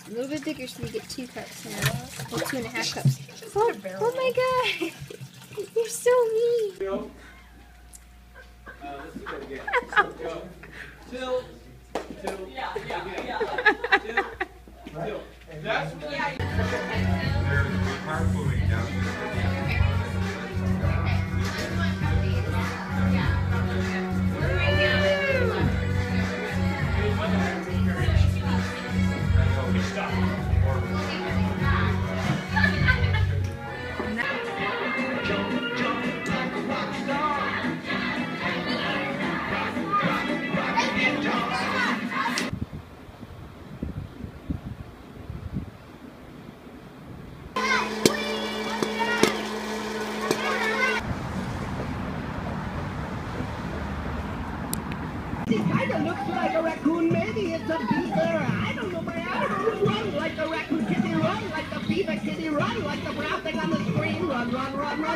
A little bit bigger so you get 2 cups now. Or 2.5 cups. Oh my god! You're so mean! Let's do that again. So go. Tilt. Tilt. Yeah. Tilt. Tilt. That's what There's carpooling down It kinda looks like a raccoon, maybe it's a beaver. I don't know, but I run like the raccoon kitty, run like the beaver kitty, run like the brown thing on the screen. Run, run, run, run.